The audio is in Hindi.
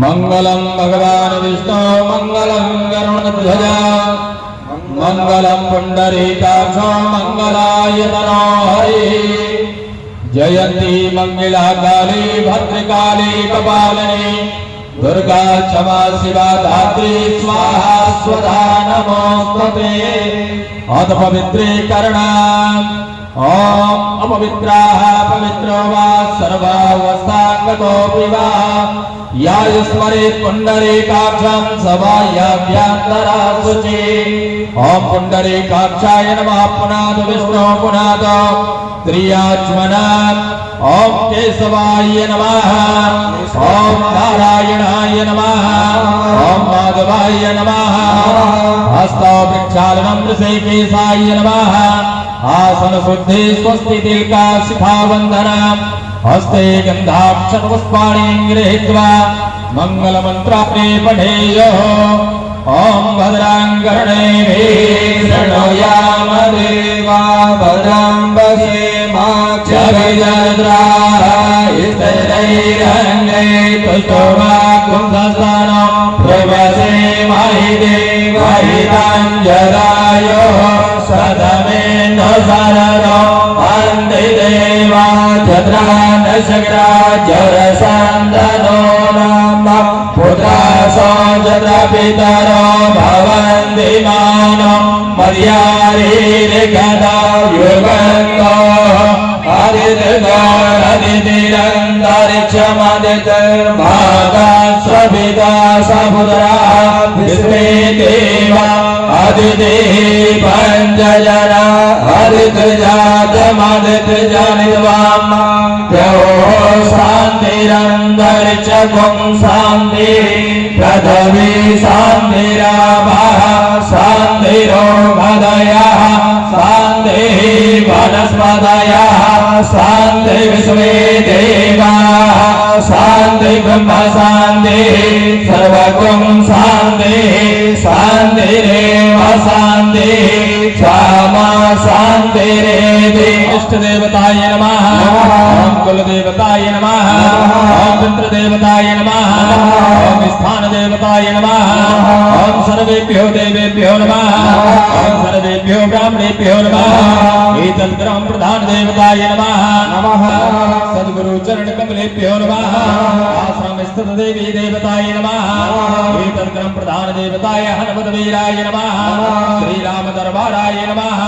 मंगलम भगवान विष्णु मंगलम गरुड़ध्वज मंगलम पुंडरीकाक्ष मंगलायतनो हरि जयंती मंगला काली भद्रकाली कपालिनी दुर्गा क्षमा शिवा धात्री स्वाहा स्वधा नमोस्तुते अथ पवित्रीकरणा ओम अपवित्राः पवित्रो वा सर्वावस्थांगतो विवा या स्मरेत् पुंडरीकाक्षं सभायाभ्यन्तरा शुचि ओम पुंडरीकाक्षाय नमः पुनाद विष्णु पुनाद त्रियाच्मना ओम केशवाय नमः ओम नारायणाय नमः ओम माधवाय नमः हस्तौ प्रक्षालनं ऋषिकेशाय नमः आसन शुद्धि स्वस्ति तिलका शिखा वंदना हस्ते गंधाक्षर पुष्पाणि गृहीत्वा मंगल मंत्राणि पठेयुः ओम भद्रांगर्णैः शृणुयाम देवा भद्रां पश्येमाक्षभिजद्राः स्थिरैरङ्गैः तुष्टुवा कुंभस्थानं प्रवसेमहि देवहिताञ्जलायोः सदमेन्दु शरणो वन्दे देवा चन्द्रानशग्रा जरसन्दनो नाम पुत्रासो जत्र पितरो भवन्ति मानो मर्यारीरिकदा युगन्तो आदितिरन्तरिक्षमदितिर्भागा स्वपिता सपुत्रा विश्वे देवा अदितिः पञ्चजना अदितिर्जातमदितिर्जनित्वाम् शान्तिरन्तरिक्षं शान्तिः पृथिवी शान्तिरापः शान्तिरोगदयः शान्तिः वनस्पतयः शान्ति विश्वे देवाः शान्ति ब्रह्म शान्तिः सर्वगुं शान्तिः शान्तिरेव शान्तिः क्षमा शान्तिरेति इष्ट देवताय नमः ओम कुल देवताय नमः ओम पितृ देवताय नमः ओम स्थान देवताय नमः ओम सर्वेभ्यो देवेभ्यो नमः ओम सर्वेभ्यो ब्राह्मणेभ्यो नमः एतत् ग्रह प्रधान देवताय नमः सद्गुरु चरण कमलेभ्यो नमः आश्रम स्थित देवी देवताय नमः एतत् ग्रह प्रधान देवताय हनुमत वीराय नमः श्री राम दरबाराय नमः।